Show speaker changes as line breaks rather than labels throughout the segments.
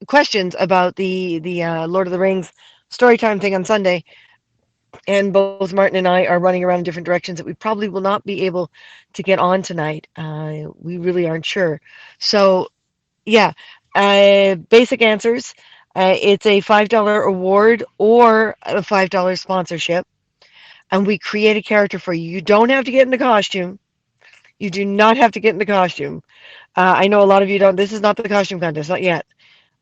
questions about the Lord of the Rings story time thing on Sunday, and both Martin and I are running around in different directions that we probably will not be able to get on tonight. We really aren't sure. So yeah, basic answers. It's a $5 award or a $5 sponsorship, and we create a character for you. You don't have to get into costume. You do not have to get into costume. I know a lot of you don't. This is not the costume contest, not yet.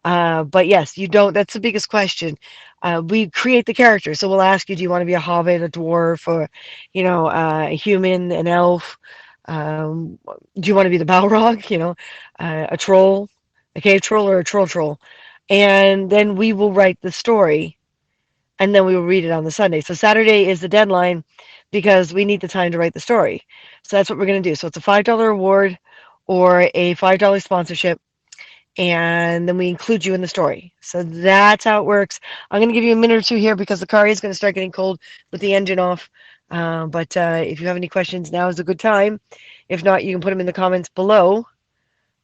But yes, you don't. That's the biggest question. We create the character, so we'll ask you: do you want to be a hobbit, a dwarf, or a human, an elf? Do you want to be the Balrog? A troll, a cave troll, or a troll? And then we will write the story, and then we will read it on the Sunday. So Saturday is the deadline because we need the time to write the story. So that's what we're going to do. So it's a $5 award or a $5 sponsorship, and then we include you in the story. So that's how it works. I'm going to give you a minute or two here because the car is going to start getting cold with the engine off. But if you have any questions, now is a good time. If not, you can put them in the comments below.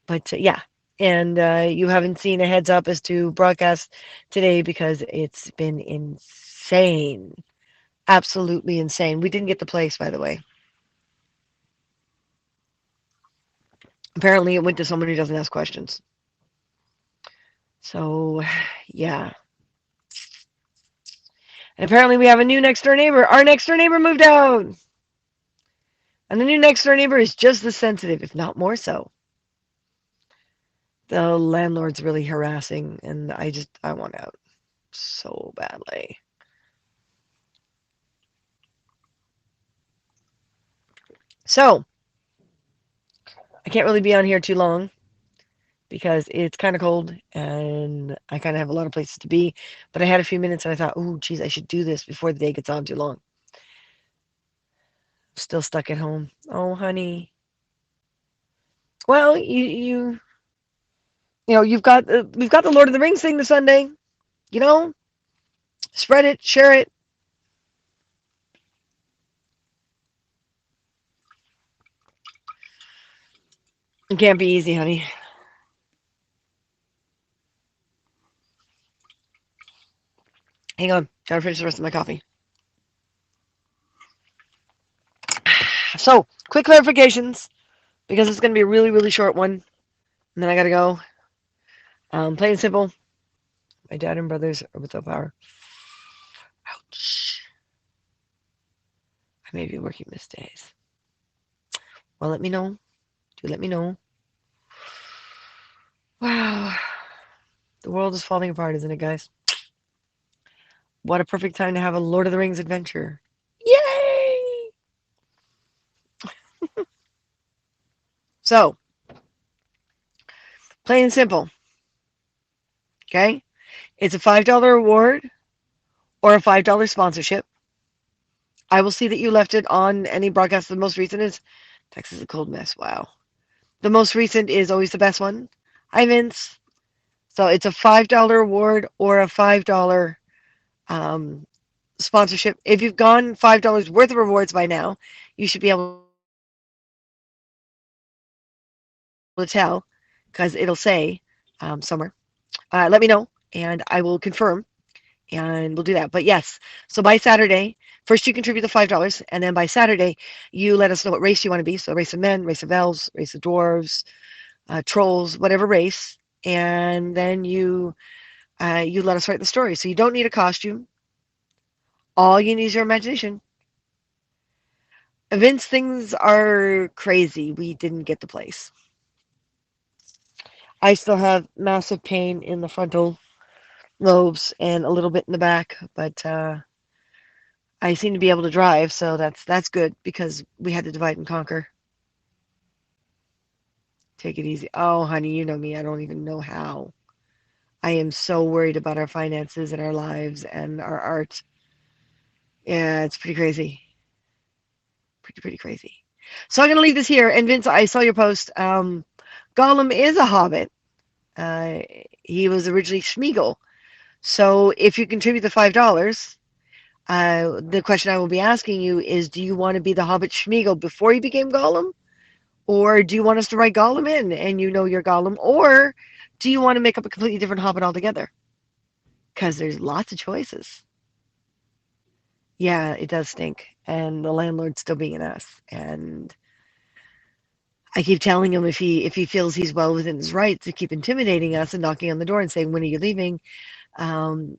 But yeah, and you haven't seen a heads up as to broadcast today because it's been insane. Absolutely insane. We didn't get the place, by the way. Apparently, it went to someone who doesn't ask questions. So, yeah. And apparently, we have a new next door neighbor. Our next door neighbor moved out. And the new next door neighbor is just as sensitive, if not more so. The landlord's really harassing, and I want out so badly. So, I can't really be on here too long because it's kind of cold and I kind of have a lot of places to be. But I had a few minutes and I thought, oh, geez, I should do this before the day gets on too long. Still stuck at home. Oh, honey. Well, you've got we've got the Lord of the Rings thing this Sunday. You know, spread it, share it. It can't be easy, honey. Hang on, gotta finish the rest of my coffee. So, quick clarifications because it's gonna be a really, really short one, and then I gotta go. Plain and simple. My dad and brothers are without power. Ouch. I may be working these days. Well, let me know. Do let me know. Wow. The world is falling apart, isn't it, guys? What a perfect time to have a Lord of the Rings adventure. Yay! So, plain and simple. Okay? It's a $5 reward or a $5 sponsorship. I will see that you left it on any broadcast. The most recent is Texas is a cold mess. Wow. The most recent is always the best one. Hi, Vince. So it's a $5 award or a $5 um, sponsorship. If you've gone $5 worth of rewards by now, you should be able to tell because it'll say somewhere. Let me know, and I will confirm, and we'll do that. But yes, so by Saturday, first you contribute the $5, and then by Saturday, you let us know what race you want to be. So, race of men, race of elves, race of dwarves, trolls, whatever race, and then you let us write the story. So you don't need a costume. All you need is your imagination. Vince, things are crazy. We didn't get the place. I still have massive pain in the frontal lobes and a little bit in the back, but I seem to be able to drive, so that's good because we had to divide and conquer. Take it easy. Oh, honey, you know me. I don't even know how. I am so worried about our finances and our lives and our art. Yeah, it's pretty crazy. Pretty crazy. So I'm going to leave this here. And Vince, I saw your post. Gollum is a hobbit. Uh, he was originally Schmeagol. So if you contribute the $5, the question I will be asking you is, do you want to be the Hobbit Schmeagol before you became Gollum? Or do you want us to write Gollum in and you know you're Gollum? Or Do you want to make up a completely different hobbit altogether? Because there's lots of choices. Yeah, it does stink. And the landlord's still being an ass. And I keep telling him if he feels he's well within his rights to keep intimidating us and knocking on the door and saying, when are you leaving?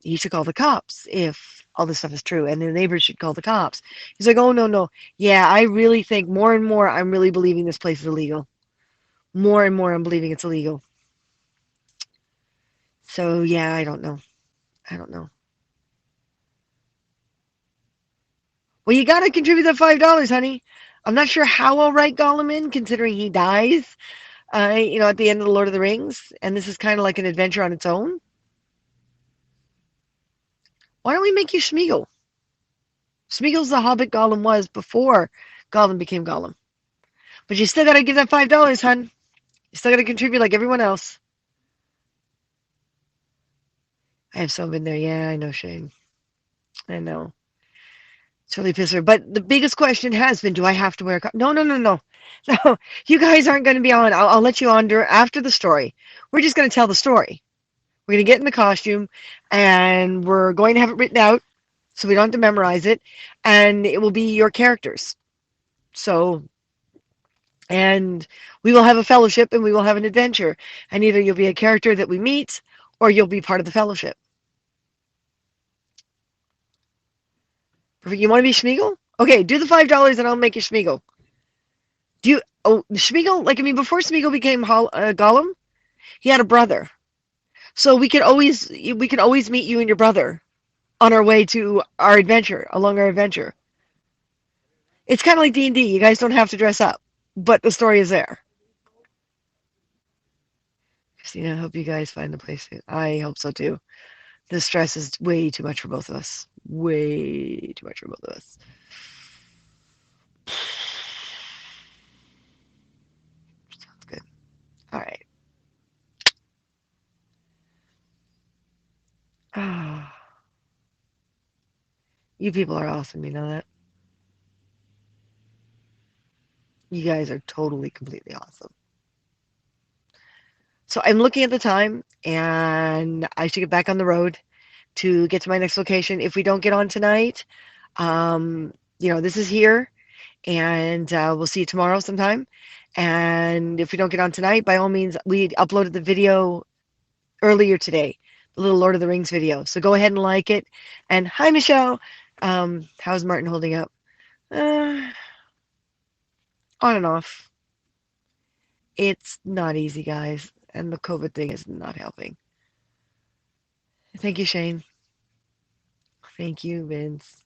He should call the cops if all this stuff is true. And the neighbors should call the cops. He's like, oh, no, no. Yeah, I really think more and more I'm really believing this place is illegal. More and more I'm believing it's illegal. So, yeah, I don't know. I don't know. Well, you got to contribute that $5, honey. I'm not sure how I'll write Gollum in, considering he dies, at the end of the Lord of the Rings, and this is kind of like an adventure on its own. Why don't we make you Smeagol? Smeagol's the Hobbit Gollum was before Gollum became Gollum. But you still got to give that $5, hun. You still got to contribute like everyone else. I have so been there. Yeah, I know, Shane. I know. It's really pisser. But the biggest question has been, do I have to wear a No, no, no, no. So you guys aren't going to be on. I'll let you on after the story. We're just going to tell the story. We're going to get in the costume, and we're going to have it written out so we don't have to memorize it, and it will be your characters. So, and we will have a fellowship, and we will have an adventure, and either you'll be a character that we meet, or you'll be part of the fellowship. You want to be Schmeagol? Okay, do the $5, and I'll make you Schmeagol. Do you? Oh, Schmeagol. Like, I mean, before Schmeagol became Gollum, he had a brother. So we can always meet you and your brother on our way to our adventure, along our adventure. It's kind of like D&D. You guys don't have to dress up, but the story is there. Christina, I hope you guys find the place. I hope so too. The stress is way too much for both of us. Way too much for both of us. Sounds good. All right. Ah, you people are awesome. You know that. You guys are totally, completely awesome. So I'm looking at the time, and I should get back on the road to get to my next location. If we don't get on tonight, this is here, and we'll see you tomorrow sometime. And if we don't get on tonight, by all means, we uploaded the video earlier today, the little Lord of the Rings video. So go ahead and like it. And hi, Michelle. How's Martin holding up? Uh, on and off. It's not easy, guys. And the COVID thing is not helping. Thank you, Shane. Thank you, Vince.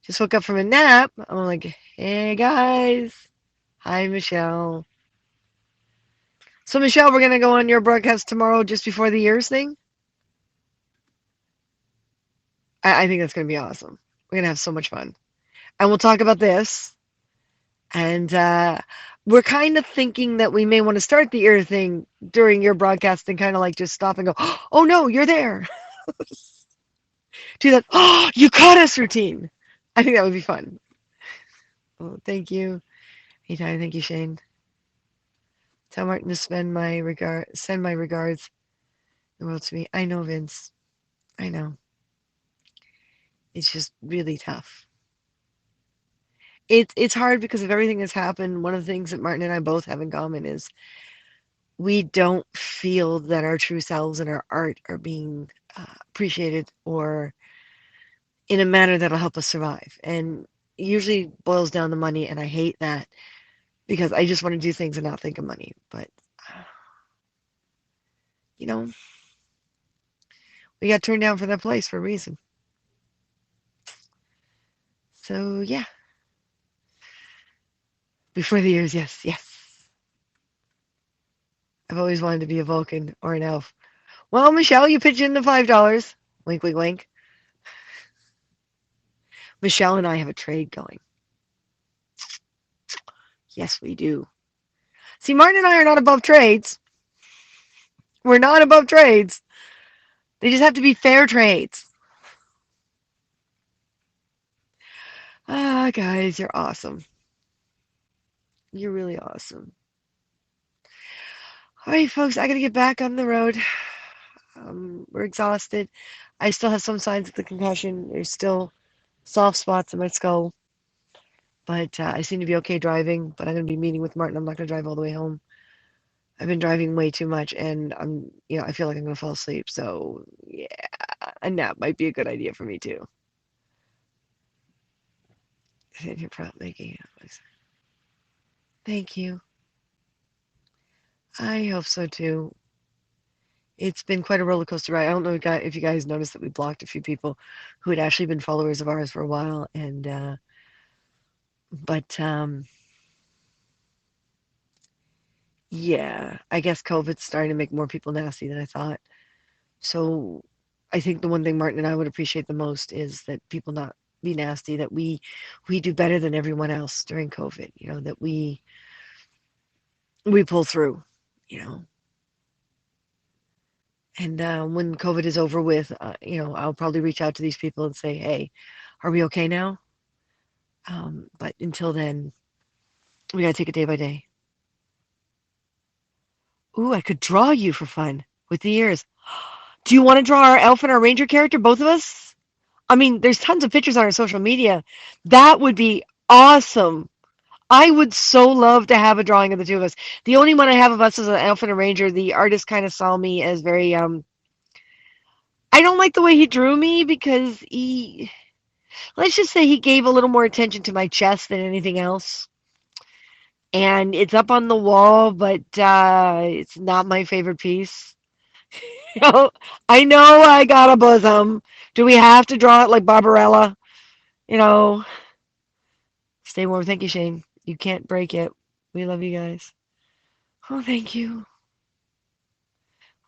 Just woke up from a nap. I'm like, hey, guys. Hi, Michelle. So, Michelle, we're going to go on your broadcast tomorrow just before the year's thing. I think that's going to be awesome. We're going to have so much fun. And we'll talk about this. And we're kind of thinking that we may want to start the ear thing during your broadcast and kind of like just stop and go, oh, no, you're there. Do that, oh, you caught us routine. I think that would be fun. Oh, thank you. Hey, Ty, thank you, Shane. Tell Martin to send my regards the world to me. I know, Vince. I know. It's just really tough. It's hard because of everything that's happened. One of the things that Martin and I both have in common is we don't feel that our true selves and our art are being appreciated or in a manner that'll help us survive. And usually boils down to money, and I hate that because I just want to do things and not think of money. But you know, we got turned down for that place for a reason. So yeah, before the years, yes, yes. I've always wanted to be a Vulcan or an elf. Well, Michelle, you pitch in the $5. Wink, wink, wink. Michelle and I have a trade going. Yes, we do. See, Martin and I are not above trades. We're not above trades. They just have to be fair trades. Ah, guys, you're awesome. You're really awesome. All right, folks, I gotta get back on the road. We're exhausted. I still have some signs of the concussion. There's still soft spots in my skull, but I seem to be okay driving. But I'm gonna be meeting with Martin. I'm not gonna drive all the way home. I've been driving way too much, and I feel like I'm gonna fall asleep. So yeah, a nap might be a good idea for me too. You're proud making it. Thank you. I hope so too. It's been quite a roller coaster ride. I don't know if you guys noticed that we blocked a few people who had actually been followers of ours for a while, and but yeah, I guess COVID's starting to make more people nasty than I thought. So I think the one thing Martin and I would appreciate the most is that people not be nasty, that we do better than everyone else during COVID, that we pull through, you know. And when COVID is over with, I'll probably reach out to these people and say, "Hey, are we okay now?" But until then, we gotta take it day by day. Ooh, I could draw you for fun with the ears. Do you want to draw our elf and our ranger character, both of us? I mean, there's tons of pictures on our social media. That would be awesome. I would so love to have a drawing of the two of us. The only one I have of us is an elf and a ranger. The artist kind of saw me as very I don't like the way he drew me because he, let's just say he gave a little more attention to my chest than anything else. And it's up on the wall, but it's not my favorite piece. You know, I know I got a bosom. Do we have to draw it like Barbarella? You know, stay warm. Thank you, Shane. You can't break it. We love you guys. Oh, thank you.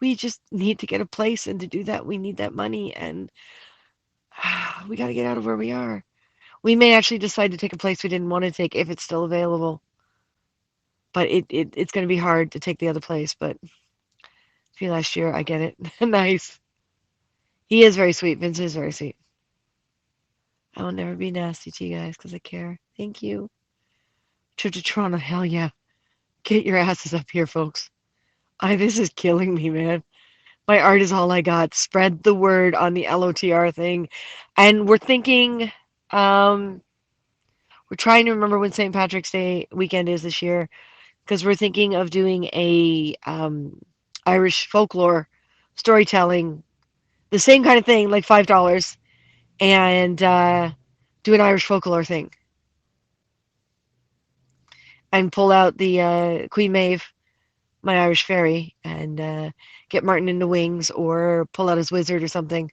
We just need to get a place, and to do that, we need that money, and we got to get out of where we are. We may actually decide to take a place we didn't want to take if it's still available, but it's going to be hard to take the other place. But see, last year, I get it. Nice. He is very sweet. Vince is very sweet. I will never be nasty to you guys because I care. Thank you. Trip to Toronto, hell yeah. Get your asses up here, folks. This is killing me, man. My art is all I got. Spread the word on the LOTR thing. And we're thinking, um, we're trying to remember when St. Patrick's Day weekend is this year because we're thinking of doing a Irish folklore storytelling, the same kind of thing, like $5, and do an Irish folklore thing and pull out the Queen Maeve, my Irish fairy, and get Martin in the wings or pull out his wizard or something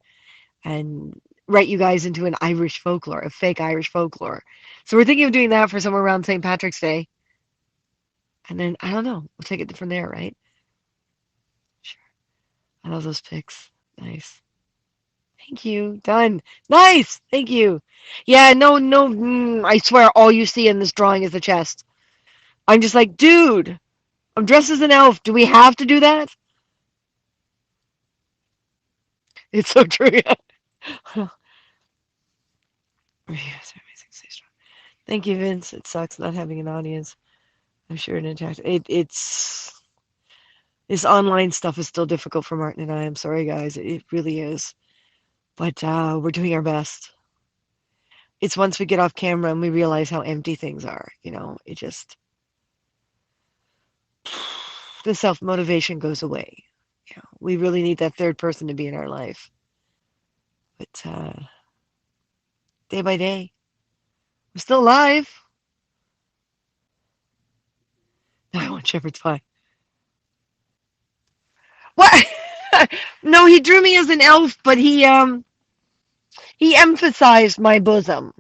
and write you guys into an Irish folklore, a fake Irish folklore. So we're thinking of doing that for somewhere around St. Patrick's Day. And then, I don't know, we'll take it from there, right? Sure. I love those pics. Nice. Thank you. Done. Nice. Thank you. Yeah, no, no, I swear all you see in this drawing is the chest. I'm just like, dude, I'm dressed as an elf. Do we have to do that? It's so true. Yeah. Yes, amazing. Stay strong. Thank you, Vince. It sucks not having an audience. I'm sure it's this online stuff is still difficult for Martin and I. I'm sorry, guys. It really is. But we're doing our best. It's once we get off camera and we realize how empty things are. It just the self motivation goes away. We really need that third person to be in our life. But day by day, we're still alive. Now I want shepherd's pie. What? No, he drew me as an elf, but he emphasized my bosom.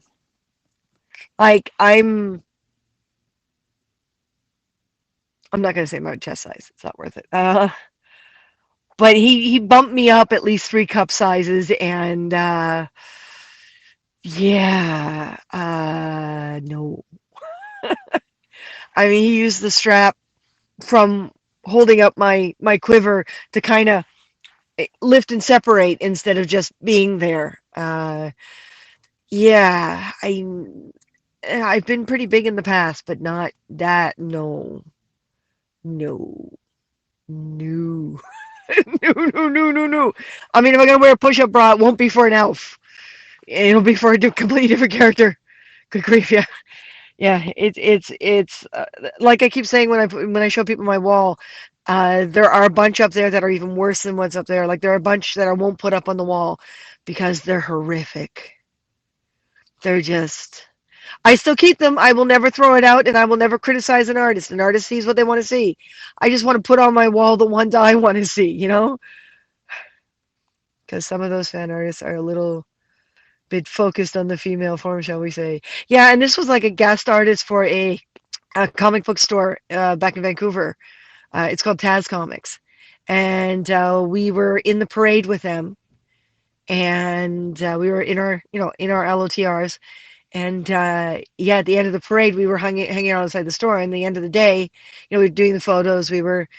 Like I'm not gonna say my chest size. It's not worth it. But he bumped me up at least 3 cup sizes, and yeah, no. I mean, he used the strap from holding up my quiver to kind of lift and separate instead of just being there. Yeah, I've been pretty big in the past, but not that. No, no. No. No, no, no, no, no. I mean, if I'm gonna wear a push-up bra, it won't be for an elf. It'll be for a completely different character. Good grief, yeah. Yeah, it's like I keep saying when I show people my wall, there are a bunch up there that are even worse than what's up there. Like there are a bunch that I won't put up on the wall because they're horrific. They're just. I still keep them. I will never throw it out, and I will never criticize an artist. An artist sees what they want to see. I just want to put on my wall the ones I want to see, you know? Because some of those fan artists are a little bit focused on the female form, shall we say. Yeah, and this was like a guest artist for a comic book store back in Vancouver. It's called Taz Comics. And we were in the parade with them. And we were in our, in our LOTRs. And yeah, at the end of the parade, we were hanging out outside the store. And at the end of the day, we were doing the photos. We were,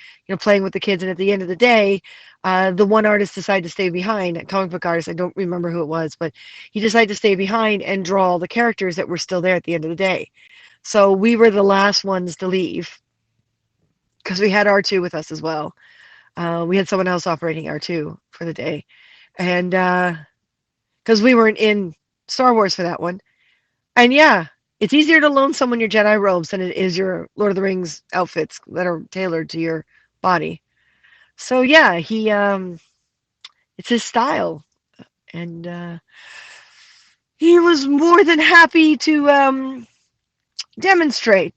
playing with the kids. And at the end of the day, the one artist decided to stay behind, a comic book artist. I don't remember who it was, but he decided to stay behind and draw all the characters that were still there at the end of the day. So we were the last ones to leave because we had R2 with us as well. We had someone else operating R2 for the day. And because we weren't in Star Wars for that one. And yeah, it's easier to loan someone your Jedi robes than it is your Lord of the Rings outfits that are tailored to your body. So yeah, it's his style, and he was more than happy to demonstrate.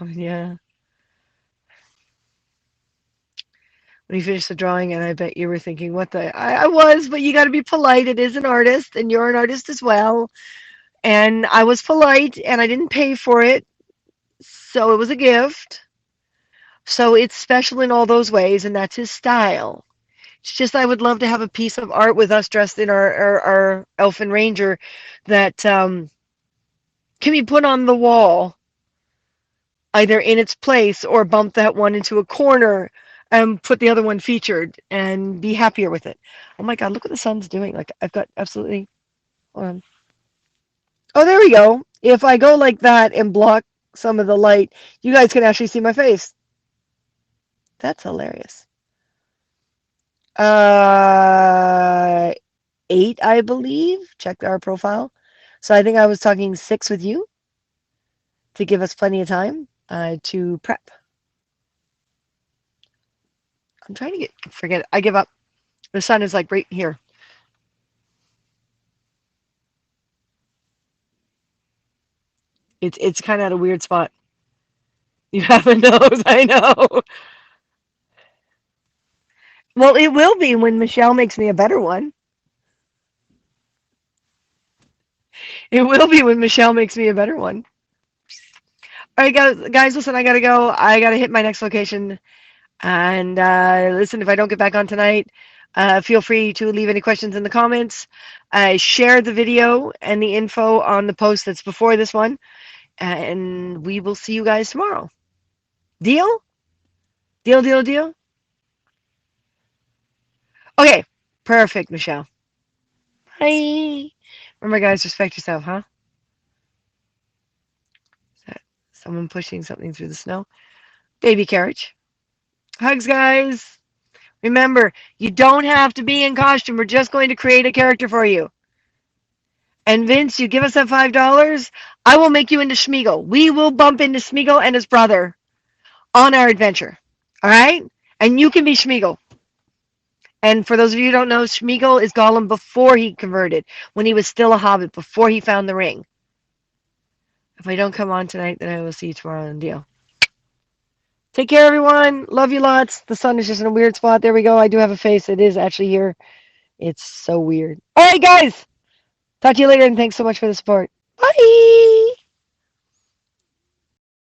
Yeah. When he finished the drawing, and I bet you were thinking, what the? I was, but you got to be polite. It is an artist, and you're an artist as well. And I was polite, and I didn't pay for it, so it was a gift. So it's special in all those ways, and that's his style. It's just I would love to have a piece of art with us dressed in our Elfin Ranger that can be put on the wall, either in its place or bump that one into a corner and put the other one featured and be happier with it. Oh my God, look what the sun's doing. Like I've got absolutely, hold on. Oh, there we go. If I go like that and block some of the light, you guys can actually see my face. That's hilarious. 8, I believe. Check our profile. So I think I was talking 6 with you to give us plenty of time to prep. I'm trying to forget it. I give up. The sun is like right here. It's kind of at a weird spot. You have a nose, I know. Well, it will be when Michelle makes me a better one. It will be when Michelle makes me a better one. All right, guys, listen, I gotta go. I gotta hit my next location. And listen, if I don't get back on tonight, feel free to leave any questions in the comments. Share the video and the info on the post that's before this one. And we will see you guys tomorrow. Deal? Deal, deal, deal? Okay, perfect, Michelle. Bye. Remember, guys, respect yourself, huh? Is that someone pushing something through the snow? Baby carriage. Hugs, guys. Remember, you don't have to be in costume. We're just going to create a character for you. And Vince, you give us that $5, I will make you into Schmeagle. We will bump into Schmeagle and his brother on our adventure. All right? And you can be Schmeagle. And for those of you who don't know, Schmeagle is Gollum before he converted, when he was still a hobbit, before he found the ring. If I don't come on tonight, then I will see you tomorrow on the deal. Take care, everyone. Love you lots. The sun is just in a weird spot. There we go. I do have a face. It is actually here. It's so weird. All right, guys. Talk to you later, and thanks so much for the support. Bye.